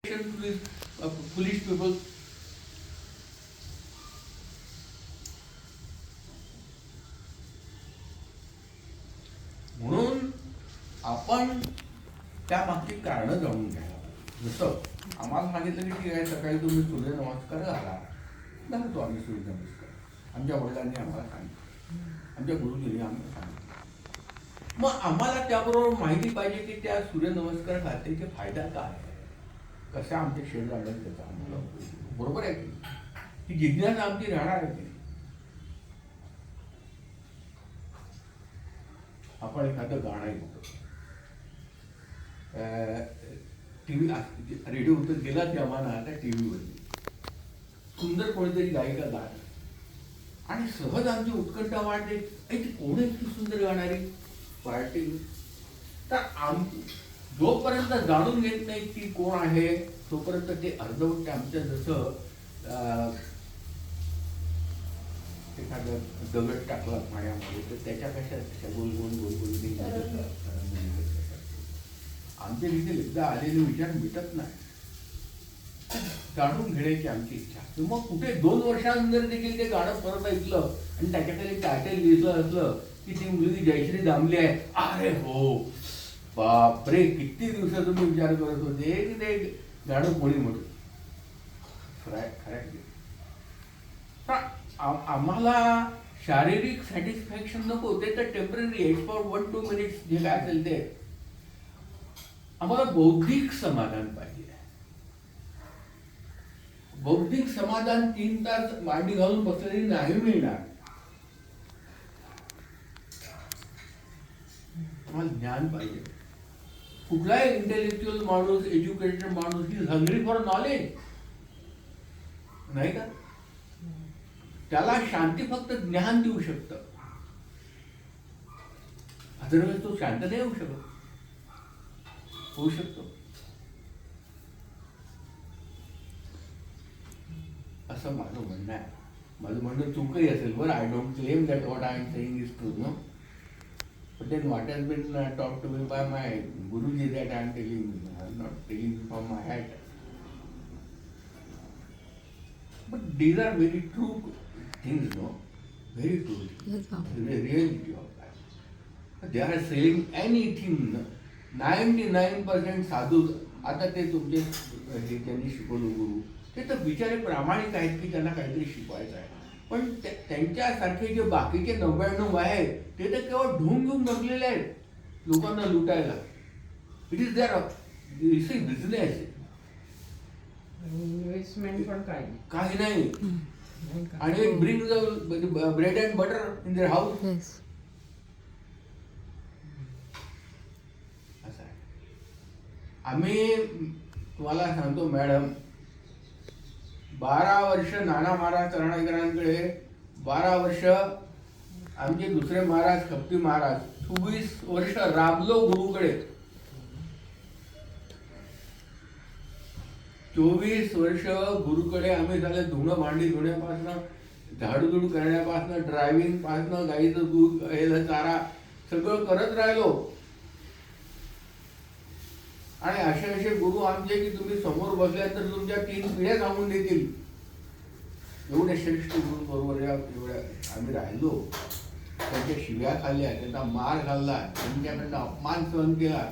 to these foolish people. म्हणून आपण त्या मागची कारणं जाणून घ्यायला. जसं आम्हाला सांगितलं की ठीक आहे, सकाळी तुम्ही सूर्य नमस्कार घाला, घालतो आम्ही सूर्य नमस्कार. आमच्या वडिलांनी आम्हाला सांगितलं, आमच्या गुरुजींनी आम्हाला सांगितलं. मग आम्हाला त्याबरोबर माहिती पाहिजे की त्या सूर्य नमस्कार घालण्याचे फायदा काय आहे, कशा आमच्या शरीराला त्याचा आम्हाला बरोबर आहे की जिज्ञासा आमची राहणार आहे की. आपण एखादं गाणं ऐकतो, टीव्ही रेडिओ तर गेला तेव्हा आता टीव्हीवरती सुंदर कोणीतरी गायिका गाणं आणि सहज आमची उत्कंठा वाढते, ती कोण इतकी सुंदर गाणारी पार्टी. तर जोपर्यंत जाणून घेत नाही ती कोण आहे तोपर्यंत ते अर्धवट आमच्या जसं एखादा दगड टाकला पाण्यामध्ये तर त्याच्यापेक्षा गोल गोल गोल गोल आमच्या तिथे एकदा आलेले विचार मिटत नाही. जाणून घेण्याची आमची इच्छा असते. मग कुठे 2 वर्षानंतर देखील ते गाणं परत ऐकलं आणि त्याच्याकडे टायटल लिहिलं असलं की ती मुलगी जयश्री दामले आहे, अरे हो बापरे, किती दिवसात तुम्ही विचार करत होते की ते गाणं कोणी म्हणतो. आम्हाला शारीरिक सॅटिस्फॅक्शन नको, ते तर टेम्पररी आहे, फॉर 1-2 मिनिट्स जे काय असेल ते. आम्हाला बौद्धिक समाधान पाहिजे. बौद्धिक समाधान 3 तास मांडी घालून बसलेली नाही मिळणार. आम्हाला ज्ञान पाहिजे. कुठलाही इंटेलेक्च्युअल माणूस, एज्युकेटेड माणूस इज हंग्री फॉर नॉलेज, नाही का? त्याला शांती फक्त ज्ञान देऊ शकतं, अदरवाईज तो शांत नाही होऊ शकत. होऊ शकतो असं माझं म्हणणं आहे. माझं म्हणणं चुकही असेल बरं. I don't claim that what I am saying is true, no. But then what has been taught to me by my Guruji that I am telling you, I am not telling you from my head. But these are very true things, no? Very true. Yes, sir. The reality of life. They are saying anything. 99% साधू, आता ते तुमचे हे त्यांनी शिकवलं गुरु, ते तर बिचारे प्रामाणिक आहेत की त्यांना काहीतरी शिकवायचं आहे. पण त्यांच्यासारखे जे बाकीचे 99 आहेत ते तर केवळ ढोंग घेऊन बसलेले आहेत लोकांना लुटायला. It is their business. Investment पण काही नाही. आणि it brings bread and butter in their house. असं आहे. आम्ही तुम्हाला सांगतो मॅडम, 12 वर्ष नाना महाराज चरणाईकरांकडे, 12 वर्ष आमचे दुसरे महाराज खपती महाराज, 24 वर्ष राबलो गुरुकडे. 24 वर्ष गुरुकडे आम्ही झालं. धुणं भांडी धुण्यापासनं, झाडूझूड करण्यापासनं, ड्रायव्हिंग पासनं, गाईचं दूध, गाईला चारा सगळं करत राहिलो. आणि असे गुरु आमचे की तुम्ही समोर बसल्यानंतर तुमच्या 3 पिढ्या सांगून देतील. एवढे श्रेष्ठ गुरु बरोबर एवढ्या आम्ही राहिलो. त्यांच्या शिव्या खाल्ल्या, त्यांचा मार खाल्ला, त्यांच्याकडनं अपमान सहन केला.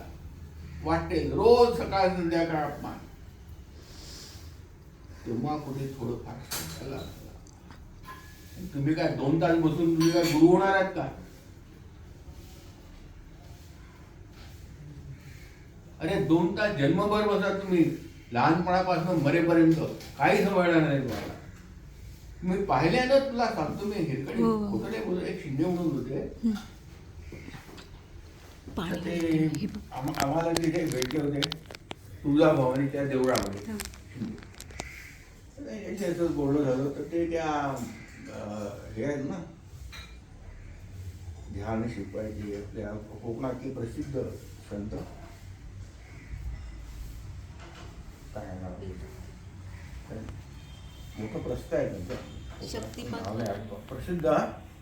वाटेल रोज सकाळ संध्याकाळ अपमान. तेव्हा कुठे थोडंफार सांगायला. तुम्ही काय 2 तास बसून तुम्ही काय गुरु होणार आहात का? अरे 2 तास जन्मभर बसा तुम्ही, लहानपणापासून मरेपर्यंत काही समजणार नाही तुम्हाला. मी पाहिल्यानं तुला सांगतो, मी हिरकडे खोटडे बोलतो, एक शिंदे म्हणून होते, ते आम्हाला तिथे भेटले होते तुळजाभवानीच्या देवळामध्ये. याच्यातच बोलणं झालं तर ते त्या हे आहेत ना, ध्यान शिकवायची आपल्या कोकणातले प्रसिद्ध संत, मोठं प्रस्थ आहे त्यांचं, प्रसिद्ध.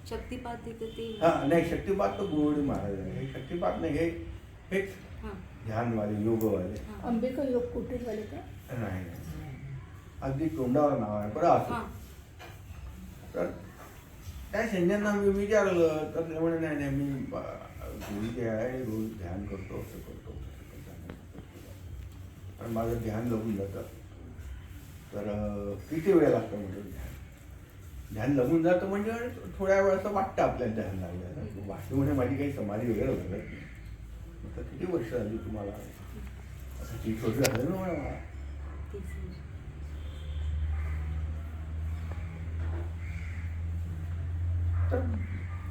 शक्तिपात नाही, शक्तिपात तर गुरुवाडी महाराज आहे. हे शक्तिपात नाही, हेच ध्यानवाले, योगवाले. अंबेकर योग कुटीरवाले का? नाही अगदी तोंडावर नाव आहे बरं असं. तर त्या सैन्यांना मी विचारलं तर ते म्हणे नाही नाही मी गुरु जे आहे रोज ध्यान करतो असं करतो आणि माझं ध्यान लगून जातं. तर किती वेळ लागतो म्हणजे ध्यान लगून जातं म्हणजे थोड्या वेळाचं वाटतं आपल्याला ध्यान लागलं वाटतं म्हणजे माझी काही समाधी वगैरे लागत नाही. तर किती वर्ष झाली तुम्हाला आता 30 वर्ष झालं ना मला. तर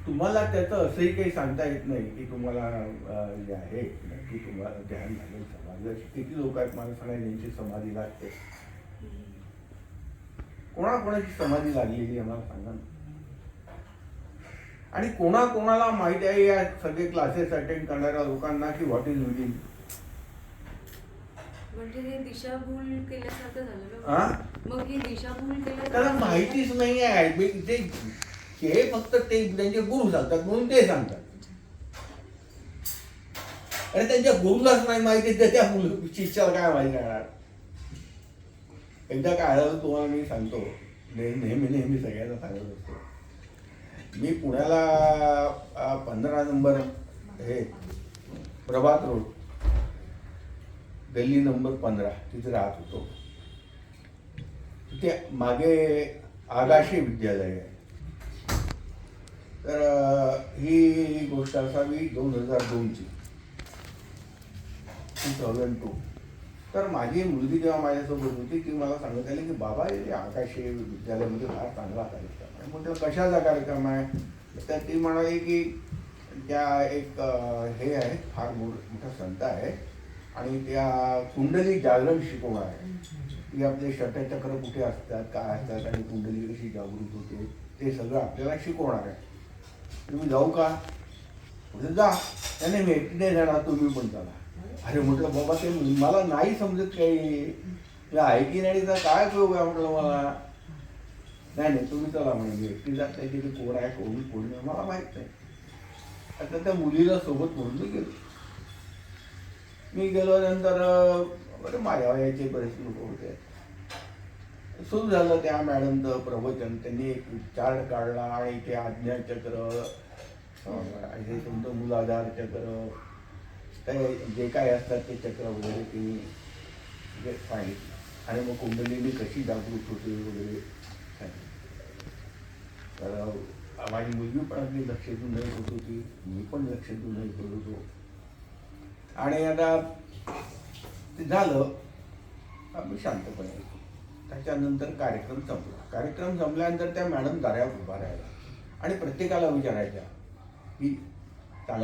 तुम्हाला त्याचं असंही काही सांगता येत नाही की तुम्हाला जे आहे की तुम्हाला ध्यान लागेल समाधी अशी किती लोक आहेत मला सांगा ज्यांची समाधी लागते. कोणाकोणाची समाधी लागलेली आहे मला सांगा. आणि कोणाकोणाला माहिती आहे या सगळे क्लासेस अटेंड करणाऱ्या लोकांना की व्हॉट इज विलिंग म्हणजे हे दिशाभूल केल्यासारखं झालं. मग हे दिशाभूल केलं त्याला माहितीच नाही आहे. ते फक्त ते त्यांचे गुरु सांगतात म्हणून ते सांगतात. अरे त्यांच्या गुरुलाच नाही माहिती तर त्या शिष्याला काय माहिती राहणार. एकदा काय झालं तुम्हाला मी सांगतो नेहमी सगळ्यांना सांगत असतो. मी पुण्याला 15 नंबर हे प्रभात रोड गल्ली नंबर 15 तिथे राहत होतो. तिथे मागे आगाशी विद्यालय आहे. तर ही गोष्ट असावी 2002ची 2002. तर माझी मुलगी जेव्हा माझ्यासोबत होती ती मला सांगत आली की बाबा हे आकाशी विद्यालयामध्ये फार चांगला कार्यक्रम आहे. म्हटलं कशाचा कार्यक्रम आहे. तर ती म्हणाली की त्या एक हे आहे फार मोठा संत आहे आणि त्या कुंडली जागरण शिकवणार आहे. की आपले षटचक्र कुठे असतात काय असतात आणि कुंडली कशी जागृत होते ते सगळं आपल्याला शिकवणार आहे. तुम्ही जाऊ का. म्हणजे जा. त्याने मी एकटे जाणार तुम्ही पण चला. अरे म्हटलं बाबा ते मला नाही समजत काही आहे की नाही तर काय उपयोग आहे म्हटलं मला. नाही तुम्ही चला म्हणजे एकटी जात नाही तिथे कोण आहे कोण मला माहित नाही. आता त्या मुलीला सोबत म्हणून मी गेलो नंतर बरं माझ्या वयाचे बरेच लोक होते. सुरू झालं त्या मॅडमचं प्रवचन. त्यांनी एक चार्ट काढला आणि ते आज्ञाचक्र हे तुमचं मूलाधार चक्र ते जे काय असतात ते चक्र वगैरे ते सांगितलं आणि मग कुंडलीने कशी जागृत होते वगैरे सांगितलं. तर माझी मुलगी पण अगदी लक्ष देऊन नाही होत होती. मी पण लक्ष देऊन नाही करत होतो. आणि आता ते झालं आम्ही शांतपणे ऐकू. त्याच्यानंतर कार्यक्रम संपला. कार्यक्रम संपल्यानंतर त्या मॅडम दारावर उभा राहिला आणि प्रत्येकाला विचारायच्या की चांगला